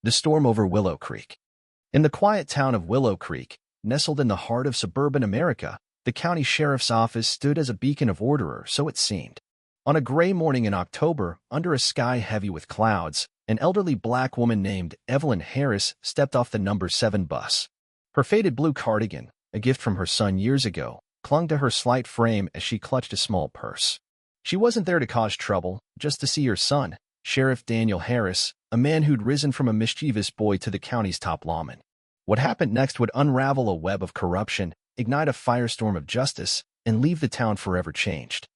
The Storm over Willow Creek. In the quiet town of Willow Creek, nestled in the heart of suburban America, the county sheriff's office stood as a beacon of order, so it seemed. On a gray morning in October, under a sky heavy with clouds, an elderly black woman named Evelyn Harris stepped off the number 7 bus. Her faded blue cardigan, a gift from her son years ago, clung to her slight frame as she clutched a small purse. She wasn't there to cause trouble, just to see her son, Sheriff Daniel Harris, a man who'd risen from a mischievous boy to the county's top lawman. What happened next would unravel a web of corruption, ignite a firestorm of justice, and leave the town forever changed.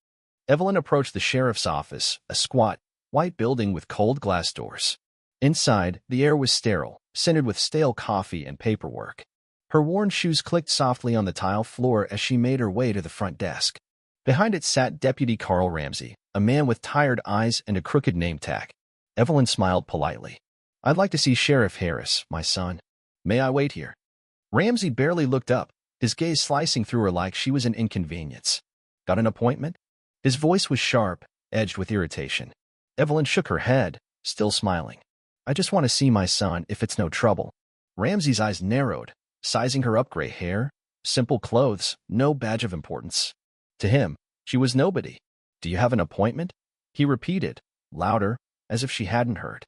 Evelyn approached the sheriff's office, a squat, white building with cold glass doors. Inside, the air was sterile, scented with stale coffee and paperwork. Her worn shoes clicked softly on the tile floor as she made her way to the front desk. Behind it sat Deputy Carl Ramsey, a man with tired eyes and a crooked name tag. Evelyn smiled politely. "I'd like to see Sheriff Harris, my son. May I wait here?" Ramsey barely looked up, his gaze slicing through her like she was an inconvenience. "Got an appointment?" His voice was sharp, edged with irritation. Evelyn shook her head, still smiling. "I just want to see my son if it's no trouble." Ramsey's eyes narrowed, sizing her up. Gray hair, simple clothes, no badge of importance. To him, she was nobody. "Do you have an appointment?" He repeated, louder, as if she hadn't heard.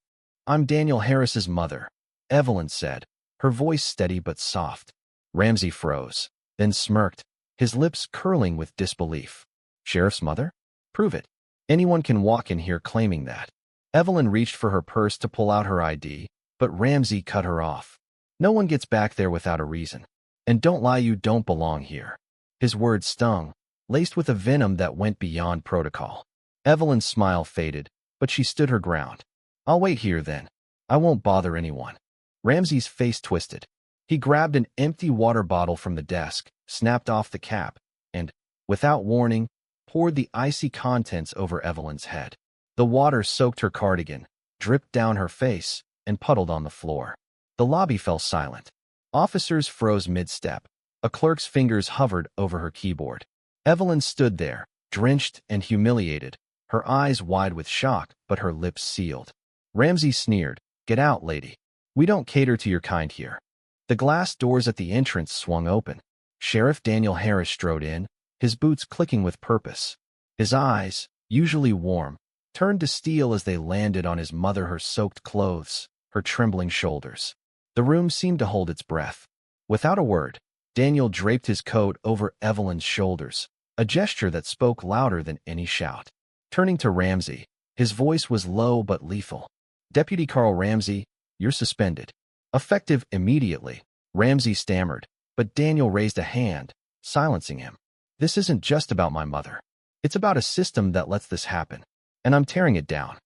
"I'm Daniel Harris's mother," Evelyn said, her voice steady but soft. Ramsey froze, then smirked, his lips curling with disbelief. "Sheriff's mother? Prove it. Anyone can walk in here claiming that." Evelyn reached for her purse to pull out her ID, but Ramsey cut her off. "No one gets back there without a reason. And don't lie, you don't belong here." His words stung, laced with a venom that went beyond protocol. Evelyn's smile faded, but she stood her ground. "I'll wait here then. I won't bother anyone." Ramsey's face twisted. He grabbed an empty water bottle from the desk, snapped off the cap, and, without warning, poured the icy contents over Evelyn's head. The water soaked her cardigan, dripped down her face, and puddled on the floor. The lobby fell silent. Officers froze mid-step. A clerk's fingers hovered over her keyboard. Evelyn stood there, drenched and humiliated, her eyes wide with shock, but her lips sealed. Ramsey sneered, "Get out, lady. We don't cater to your kind here." The glass doors at the entrance swung open. Sheriff Daniel Harris strode in, his boots clicking with purpose. His eyes, usually warm, turned to steel as they landed on his mother, her soaked clothes, her trembling shoulders. The room seemed to hold its breath. Without a word, Daniel draped his coat over Evelyn's shoulders, a gesture that spoke louder than any shout. Turning to Ramsey, his voice was low but lethal. "Deputy Carl Ramsey, you're suspended." Effective immediately, Ramsey stammered, but Daniel raised a hand, silencing him. "This isn't just about my mother. It's about a system that lets this happen, and I'm tearing it down."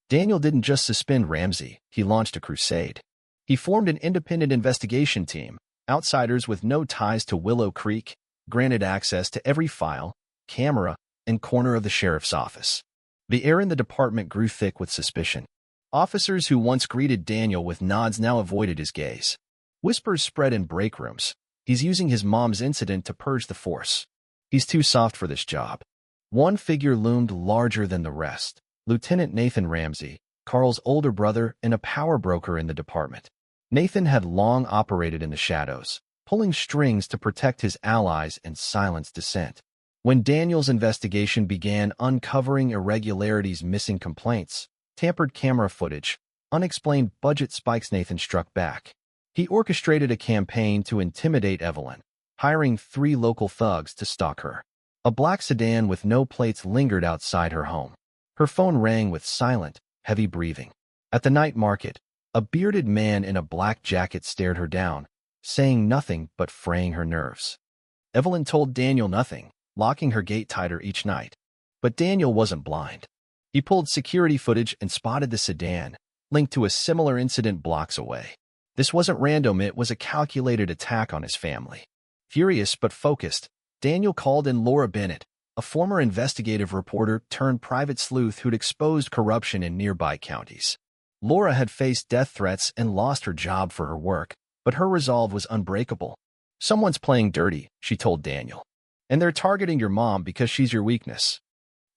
Daniel didn't just suspend Ramsey, he launched a crusade. He formed an independent investigation team, outsiders with no ties to Willow Creek, granted access to every file, camera, and corner of the sheriff's office. The air in the department grew thick with suspicion. Officers who once greeted Daniel with nods now avoided his gaze. Whispers spread in break rooms. "He's using his mom's incident to purge the force. He's too soft for this job." One figure loomed larger than the rest: Lieutenant Nathan Ramsey, Carl's older brother and a power broker in the department. Nathan had long operated in the shadows, pulling strings to protect his allies and silence dissent. When Daniel's investigation began uncovering irregularities, missing complaints, tampered camera footage, unexplained budget spikes, Nathan struck back. He orchestrated a campaign to intimidate Evelyn, hiring 3 local thugs to stalk her. A black sedan with no plates lingered outside her home. Her phone rang with silent, heavy breathing. At the night market, a bearded man in a black jacket stared her down, saying nothing but fraying her nerves. Evelyn told Daniel nothing, locking her gate tighter each night. But Daniel wasn't blind. He pulled security footage and spotted the sedan, linked to a similar incident blocks away. This wasn't random, it was a calculated attack on his family. Furious but focused, Daniel called in Laura Bennett, a former investigative reporter turned private sleuth who'd exposed corruption in nearby counties. Laura had faced death threats and lost her job for her work, but her resolve was unbreakable. "Someone's playing dirty," she told Daniel. "And they're targeting your mom because she's your weakness."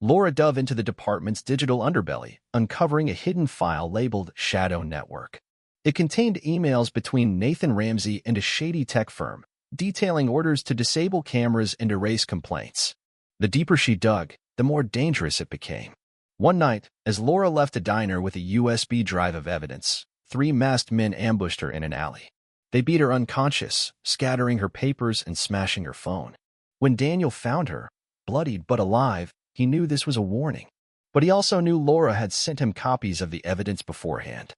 Laura dove into the department's digital underbelly, uncovering a hidden file labeled Shadow Network. It contained emails between Nathan Ramsey and a shady tech firm, detailing orders to disable cameras and erase complaints. The deeper she dug, the more dangerous it became. One night, as Laura left a diner with a USB drive of evidence, 3 masked men ambushed her in an alley. They beat her unconscious, scattering her papers and smashing her phone. When Daniel found her, bloodied but alive, he knew this was a warning. But he also knew Laura had sent him copies of the evidence beforehand.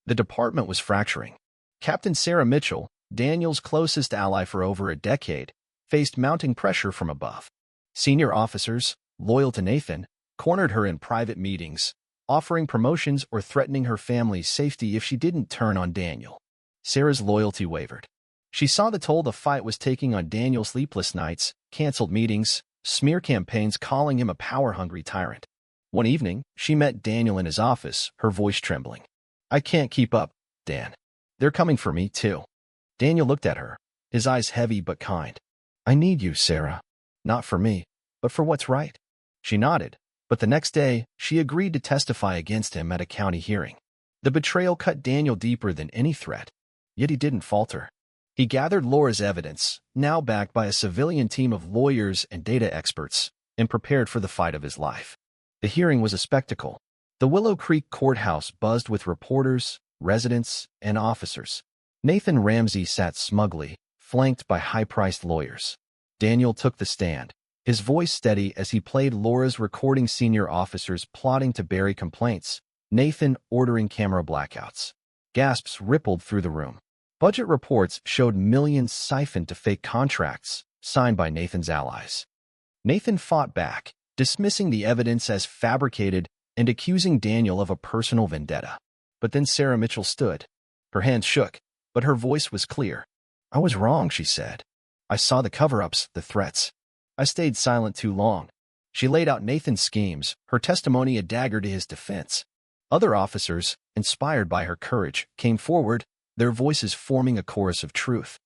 The department was fracturing. Captain Sarah Mitchell, Daniel's closest ally for over a decade, faced mounting pressure from above. Senior officers, loyal to Nathan, cornered her in private meetings, offering promotions or threatening her family's safety if she didn't turn on Daniel. Sarah's loyalty wavered. She saw the toll the fight was taking on Daniel's sleepless nights, canceled meetings, smear campaigns calling him a power-hungry tyrant. One evening, she met Daniel in his office, her voice trembling. "I can't keep up, Dan. They're coming for me, too." Daniel looked at her, his eyes heavy but kind. "I need you, Sarah. Not for me, but for what's right." She nodded, but the next day, she agreed to testify against him at a county hearing. The betrayal cut Daniel deeper than any threat, yet he didn't falter. He gathered Laura's evidence, now backed by a civilian team of lawyers and data experts, and prepared for the fight of his life. The hearing was a spectacle. The Willow Creek courthouse buzzed with reporters, residents, and officers. Nathan Ramsey sat smugly, flanked by high-priced lawyers. Daniel took the stand, his voice steady as he played Laura's recording senior officers plotting to bury complaints, Nathan ordering camera blackouts. Gasps rippled through the room. Budget reports showed millions siphoned to fake contracts, signed by Nathan's allies. Nathan fought back, dismissing the evidence as fabricated and accusing Daniel of a personal vendetta. But then Sarah Mitchell stood. Her hands shook, but her voice was clear. "I was wrong," she said. "I saw the cover-ups, the threats. I stayed silent too long." She laid out Nathan's schemes, her testimony a dagger to his defense. Other officers, inspired by her courage, came forward, their voices forming a chorus of truth.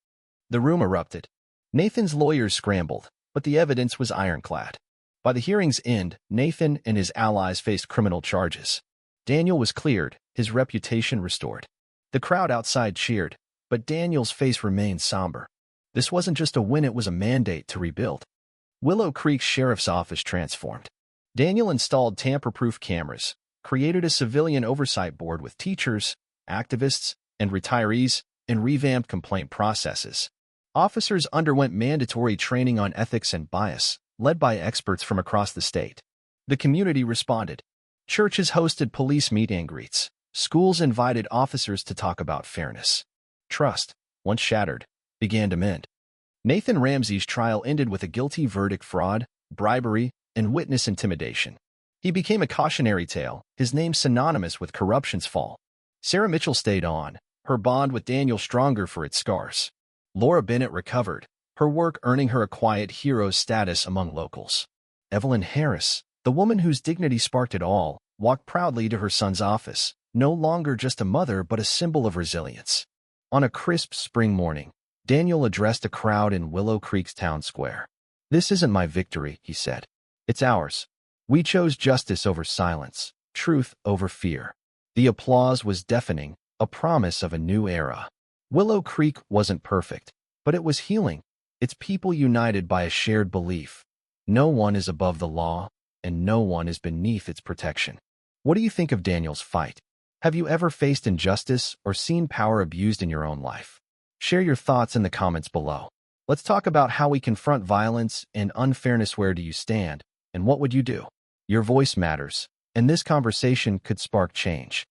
The room erupted. Nathan's lawyers scrambled, but the evidence was ironclad. By the hearing's end, Nathan and his allies faced criminal charges. Daniel was cleared, his reputation restored. The crowd outside cheered, but Daniel's face remained somber. This wasn't just a win, it was a mandate to rebuild. Willow Creek Sheriff's Office transformed. Daniel installed tamper-proof cameras, created a civilian oversight board with teachers, activists, and retirees, and revamped complaint processes. Officers underwent mandatory training on ethics and bias, led by experts from across the state. The community responded. Churches hosted police meet and greets. Schools invited officers to talk about fairness. Trust, once shattered, began to mend. Nathan Ramsey's trial ended with a guilty verdict: fraud, bribery, and witness intimidation. He became a cautionary tale, his name synonymous with corruption's fall. Sarah Mitchell stayed on, her bond with Daniel stronger for its scars. Laura Bennett recovered, her work earning her a quiet hero status among locals. Evelyn Harris, the woman whose dignity sparked it all, walked proudly to her son's office, no longer just a mother but a symbol of resilience. On a crisp spring morning, Daniel addressed a crowd in Willow Creek's town square. "This isn't my victory," he said. "It's ours. We chose justice over silence, truth over fear." The applause was deafening, a promise of a new era. Willow Creek wasn't perfect, but it was healing, its people united by a shared belief. No one is above the law, and no one is beneath its protection. What do you think of Daniel's fight? Have you ever faced injustice or seen power abused in your own life? Share your thoughts in the comments below. Let's talk about how we confront violence and unfairness. Where do you stand, and what would you do? Your voice matters, and this conversation could spark change.